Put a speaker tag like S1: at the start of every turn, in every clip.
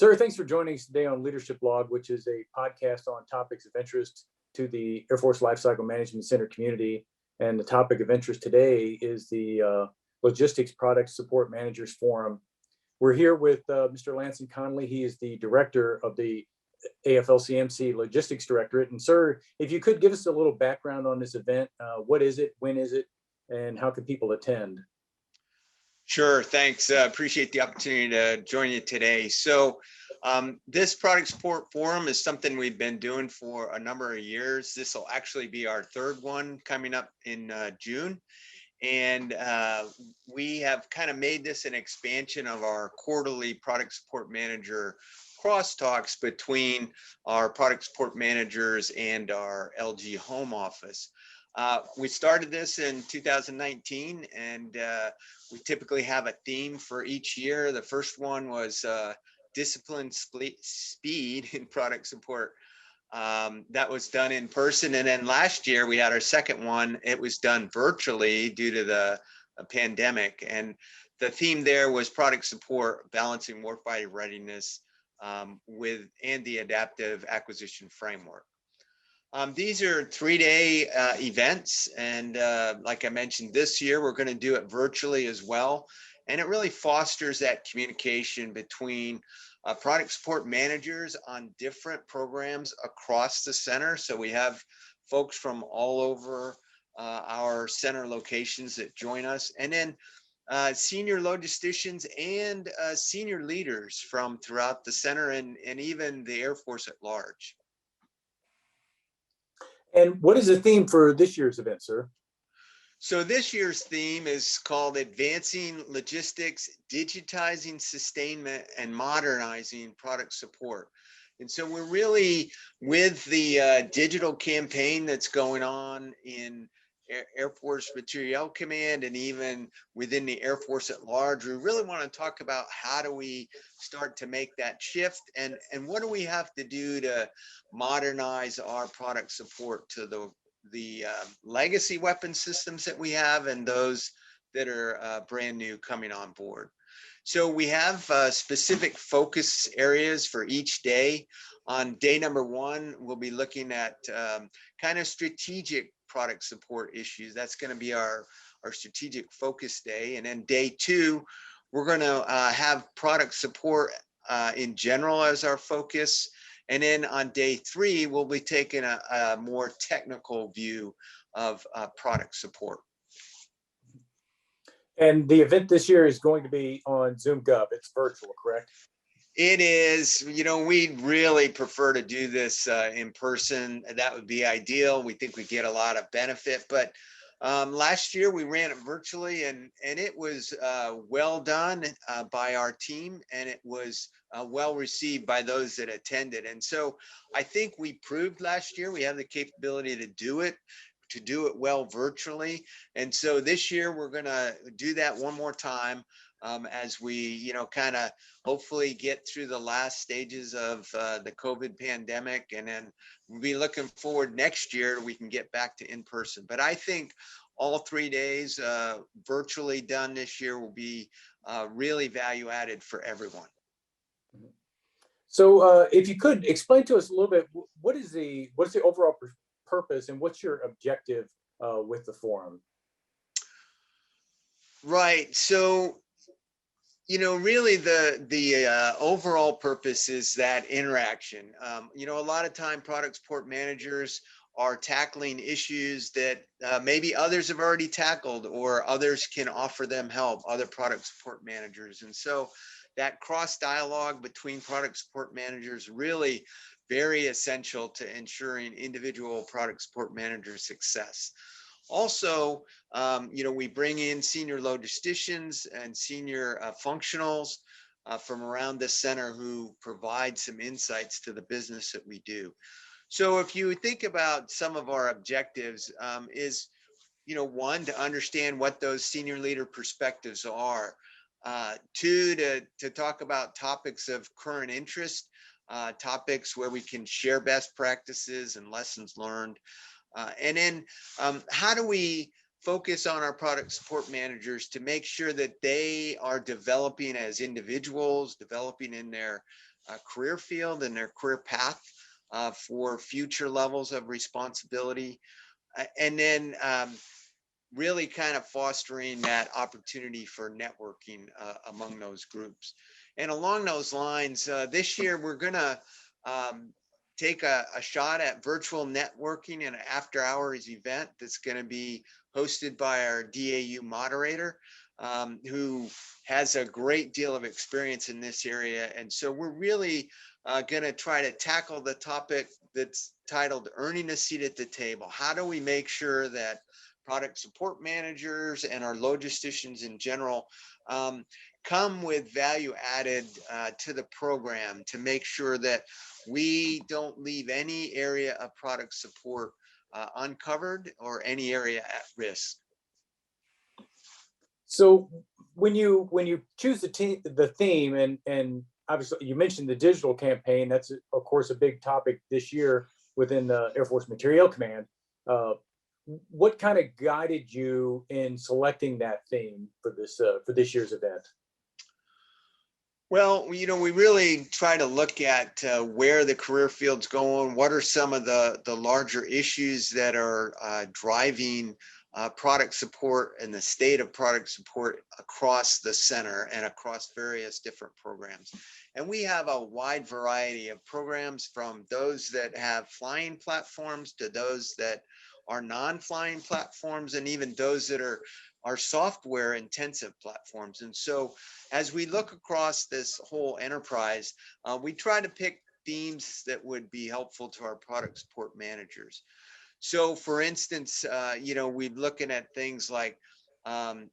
S1: Sir, thanks for joining us today on Leadership Log, which is a podcast on topics of interest to the Air Force Lifecycle Management Center community. And the topic of interest today is the Logistics Product Support Managers Forum. We're here with Mr. Lansen Conley. He is the director of the AFLCMC Logistics Directorate. And sir, if you could give us a little background on this event, what is it, when is it, and how can people attend?
S2: Sure, thanks. Appreciate the opportunity to join you today. So this product support forum is something we've been doing for a number of years. This will actually be our third one coming up in June. And we have kind of made this an expansion of our quarterly product support manager crosstalks between our product support managers and our LG home office. We started this in 2019, and we typically have a theme for each year. The first one was discipline speed in product support. That was done in person. And then last year we had our second one. It was done virtually due to the pandemic. And the theme there was product support, balancing warfighting readiness and the adaptive acquisition framework. These are 3-day events, and like I mentioned, this year we're going to do it virtually as well, and it really fosters that communication between product support managers on different programs across the center. So we have folks from all over our center locations that join us, and then senior logisticians and senior leaders from throughout the center and even the Air Force at large.
S1: And what is the theme for this year's event, sir?
S2: So this year's theme is called Advancing Logistics, Digitizing, Sustainment, and Modernizing Product Support. And so we're really, with the digital campaign that's going on in Air Force Materiel Command and even within the Air Force at large, we really want to talk about how do we start to make that shift, and what do we have to do to modernize our product support to the legacy weapon systems that we have and those that are brand new coming on board. So we have specific focus areas for each day. On day number 1, we'll be looking at kind of strategic product support issues. That's going to be our strategic focus day. And then day 2, we're going to have product support in general as our focus. And then on day 3, we'll be taking a more technical view of product support.
S1: And the event this year is going to be on Zoom.gov. It's virtual, correct?
S2: It is. You know, we really prefer to do this in person. That would be ideal. We think we get a lot of benefit. But last year we ran it virtually, and it was well done by our team, and it was well received by those that attended. And so I think we proved last year we have the capability to do it well virtually. And so this year we're going to do that one more time as we, kind of hopefully get through the last stages of the COVID pandemic. And then we'll be looking forward next year we can get back to in person. But I think all 3 days virtually done this year will be really value added for everyone.
S1: So if you could explain to us a little bit, what's the overall purpose and what's your objective with the forum?
S2: Right. So, really the overall purpose is that interaction. A lot of time product support managers are tackling issues that maybe others have already tackled, or others can offer them help, other product support managers. And so that cross dialogue between product support managers really very essential to ensuring individual product support manager success. Also, we bring in senior logisticians and senior functionals from around the center who provide some insights to the business that we do. So if you think about some of our objectives, is, 1, to understand what those senior leader perspectives are. 2, to talk about topics of current interest, topics where we can share best practices and lessons learned. And then how do we focus on our product support managers to make sure that they are developing as individuals, developing in their career field and their career path for future levels of responsibility. And then really kind of fostering that opportunity for networking among those groups. And along those lines, this year we're going to take a shot at virtual networking in an after hours event that's going to be hosted by our DAU moderator, who has a great deal of experience in this area. And so we're really going to try to tackle the topic that's titled Earning a Seat at the Table. How do we make sure that product support managers and our logisticians in general come with value added to the program to make sure that we don't leave any area of product support uncovered or any area at risk.
S1: So when you choose the theme, and obviously you mentioned the digital campaign, that's of course a big topic this year within the Air Force Materiel Command. What kind of guided you in selecting that theme for this year's event?
S2: Well, we really try to look at where the career field's going. What are some of the larger issues that are driving product support and the state of product support across the center and across various different programs. And we have a wide variety of programs, from those that have flying platforms to those that are non-flying platforms, and even those that are software intensive platforms. And so as we look across this whole enterprise, we try to pick themes that would be helpful to our product support managers. So for instance, we're looking at things like HAF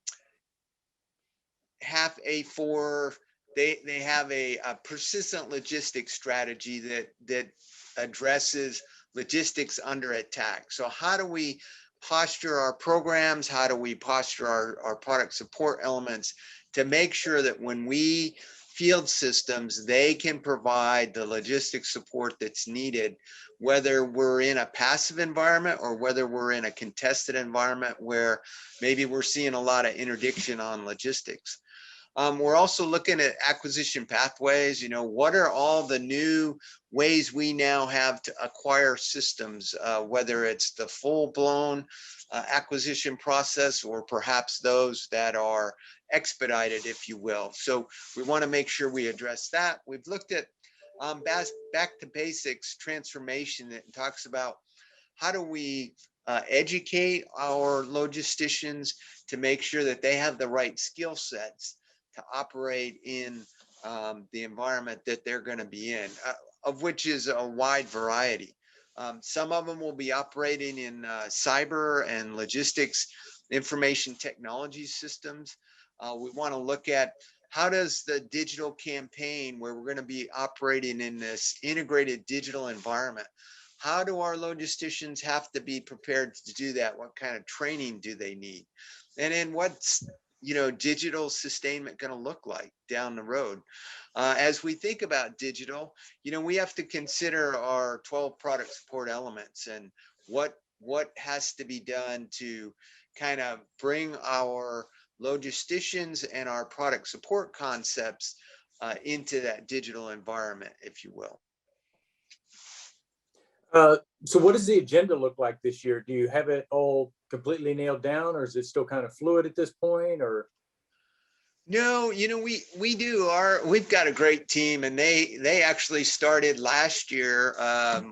S2: A4. They have a persistent logistics strategy that addresses logistics under attack. So how do we posture our programs? How do we posture our product support elements to make sure that when we field systems, they can provide the logistics support that's needed, whether we're in a passive environment or whether we're in a contested environment where maybe we're seeing a lot of interdiction on logistics. We're also looking at acquisition pathways. What are all the new ways we now have to acquire systems, whether it's the full-blown acquisition process or perhaps those that are expedited, if you will. So we want to make sure we address that. We've looked at back to basics transformation that talks about how do we educate our logisticians to make sure that they have the right skill sets to operate in the environment that they're going to be in, of which is a wide variety. Some of them will be operating in cyber and logistics information technology systems. We want to look at how does the digital campaign, where we're going to be operating in this integrated digital environment, how do our logisticians have to be prepared to do that? What kind of training do they need? And then what's digital sustainment going to look like down the road? As we think about digital, we have to consider our 12 product support elements and what has to be done to kind of bring our logisticians and our product support concepts into that digital environment, if you will.
S1: So what does the agenda look like this year? Do you have it all completely nailed down, or is it still kind of fluid at this point? Or
S2: no, we do. We've got a great team, and they actually started last year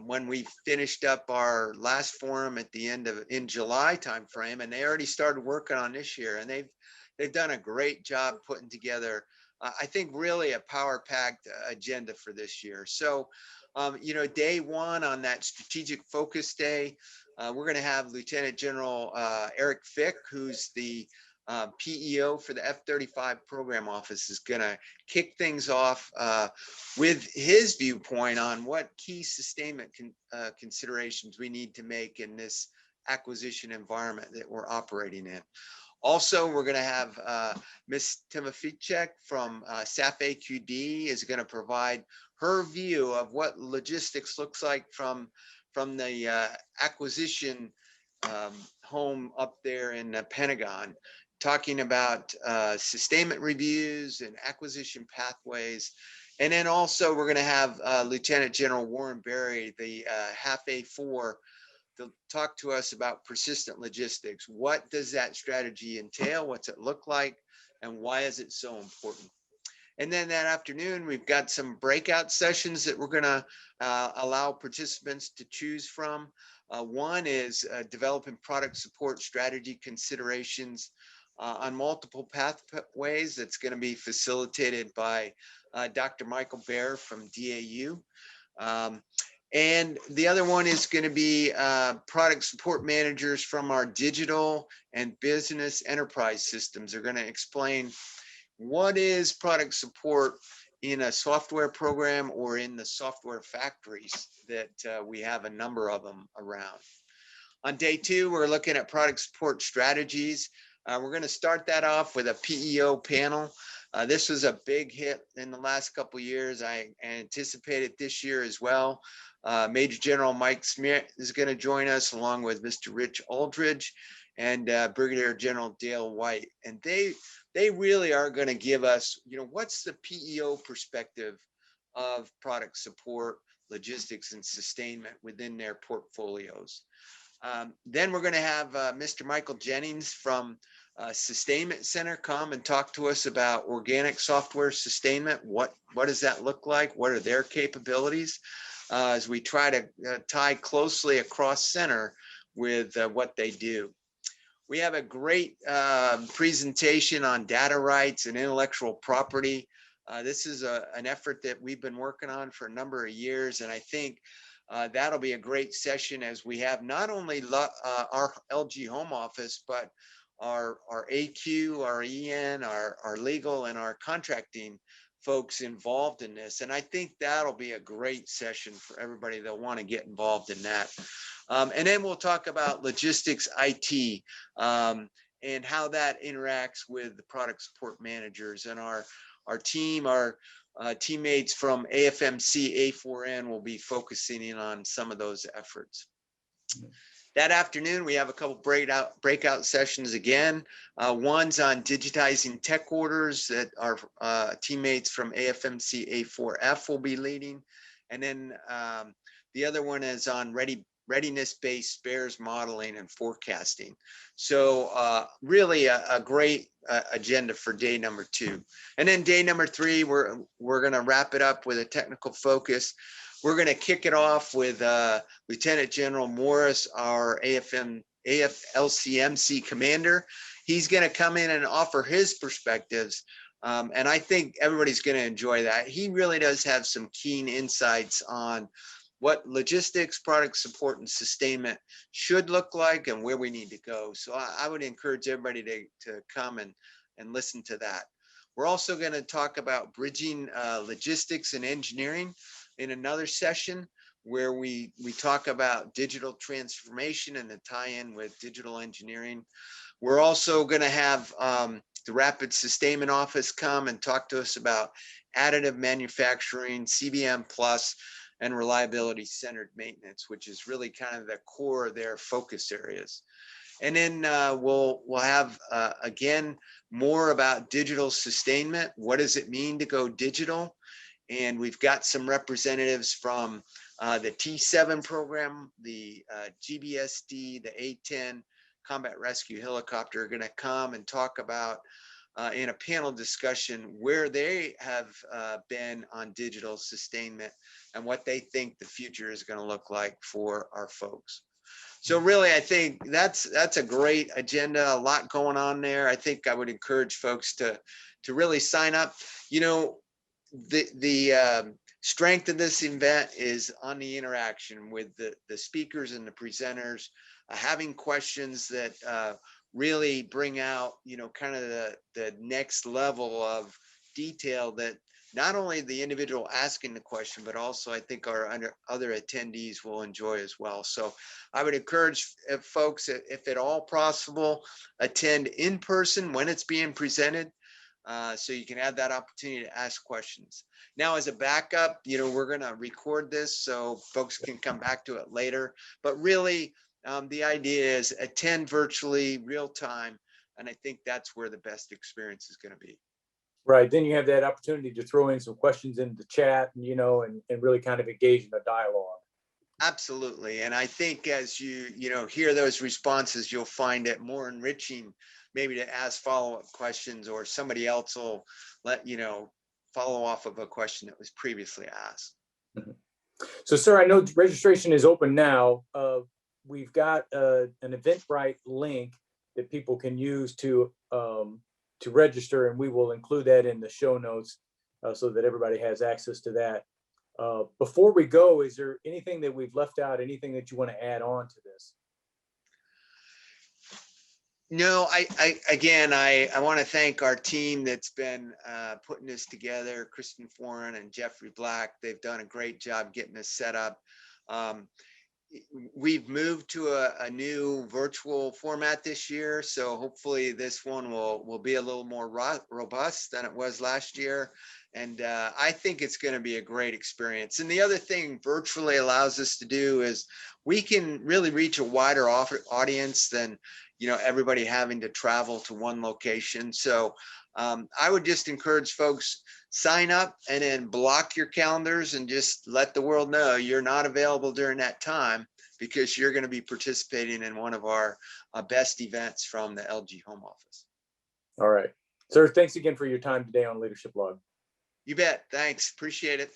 S2: when we finished up our last forum at the end of in July timeframe, and they already started working on this year, and they've done a great job putting together I think really a power-packed agenda for this year. So day one on that strategic focus day, we're going to have Lieutenant General Eric Fick, who's the PEO for the F-35 program office, is going to kick things off with his viewpoint on what key sustainment considerations we need to make in this acquisition environment that we're operating in. Also, we're going to have Ms. Timofeychuk from SAF AQD is going to provide her view of what logistics looks like from the acquisition home up there in the Pentagon, talking about sustainment reviews and acquisition pathways. And then also we're going to have Lieutenant General Warren Berry, the half A4, to talk to us about persistent logistics. What does that strategy entail? What's it look like? And why is it so important? And then that afternoon, we've got some breakout sessions that we're going to allow participants to choose from. One is developing product support strategy considerations on multiple pathways. That's going to be facilitated by Dr. Michael Baer from DAU. And the other one is going to be product support managers from our digital and business enterprise systems. They're going to explain what is product support in a software program or in the software factories that we have a number of them around. On day 2, we're looking at product support strategies. We're going to start that off with a PEO panel. This was a big hit in the last couple of years. I anticipate it this year as well. Major General Mike Smith is going to join us along with Mr. Rich Aldridge and Brigadier General Dale White. And they really are going to give us, what's the PEO perspective of product support, logistics, and sustainment within their portfolios. Then we're going to have Mr. Michael Jennings from Sustainment Center come and talk to us about organic software sustainment. What does that look like? What are their capabilities? As we try to tie closely across center with what they do. We have a great presentation on data rights and intellectual property. This is an effort that we've been working on for a number of years, and I think that'll be a great session as we have not only our LG home office, but our AQ, our EN, our legal, and our contracting folks involved in this. And I think that'll be a great session for everybody that want to get involved in that. And then we'll talk about logistics IT and how that interacts with the product support managers. And our team, our teammates from AFMC A4N will be focusing in on some of those efforts. That afternoon, we have a couple breakout sessions again. One's on digitizing tech orders that our teammates from AFMC A4F will be leading. And then the other one is on readiness-based spares modeling and forecasting. So really a great agenda for day number 2. And then day number 3, we're going to wrap it up with a technical focus. We're going to kick it off with Lieutenant General Morris, our AFLCMC commander. He's going to come in and offer his perspectives. And I think everybody's going to enjoy that. He really does have some keen insights on what logistics, product support, and sustainment should look like and where we need to go. So I would encourage everybody to come and listen to that. We're also going to talk about bridging logistics and engineering in another session where we talk about digital transformation and the tie-in with digital engineering. We're also going to have the Rapid Sustainment Office come and talk to us about additive manufacturing, CBM plus, and reliability-centered maintenance, which is really kind of the core of their focus areas. And then we'll have, again, more about digital sustainment. What does it mean to go digital? And we've got some representatives from the T7 program, the GBSD, the A-10 Combat Rescue Helicopter are going to come and talk about in a panel discussion where they have been on digital sustainment and what they think the future is going to look like for our folks. So really, I think that's a great agenda, a lot going on there. I think I would encourage folks to really sign up. The strength of this event is on the interaction with the speakers and the presenters, having questions that really bring out, kind of the next level of detail that not only the individual asking the question, but also I think our other attendees will enjoy as well. So I would encourage folks, if at all possible, attend in person when it's being presented. So you can have that opportunity to ask questions. Now, as a backup, we're going to record this so folks can come back to it later. But really, The idea is attend virtually, real time, and I think that's where the best experience is going to be.
S1: Right. Then you have that opportunity to throw in some questions in the chat, and really kind of engage in a dialogue.
S2: Absolutely. And I think as you hear those responses, you'll find it more enriching, maybe to ask follow-up questions, or somebody else will let follow off of a question that was previously asked.
S1: Mhm. So, sir, I know registration is open now. We've got an Eventbrite link that people can use to register, and we will include that in the show notes so that everybody has access to that. Before we go, is there anything that we've left out, anything that you want to add on to this?
S2: No, I want to thank our team that's been putting this together, Kristen Foran and Jeffrey Black. They've done a great job getting this set up. We've moved to a new virtual format this year, so hopefully this one will be a little more robust than it was last year. And I think it's going to be a great experience. And the other thing virtually allows us to do is we can really reach a wider audience than everybody having to travel to one location. So I would just encourage folks, sign up and then block your calendars and just let the world know you're not available during that time, because you're going to be participating in one of our best events from the LG home office.
S1: All right. Sir, thanks again for your time today on Leadership Log.
S2: You bet. Thanks. Appreciate it.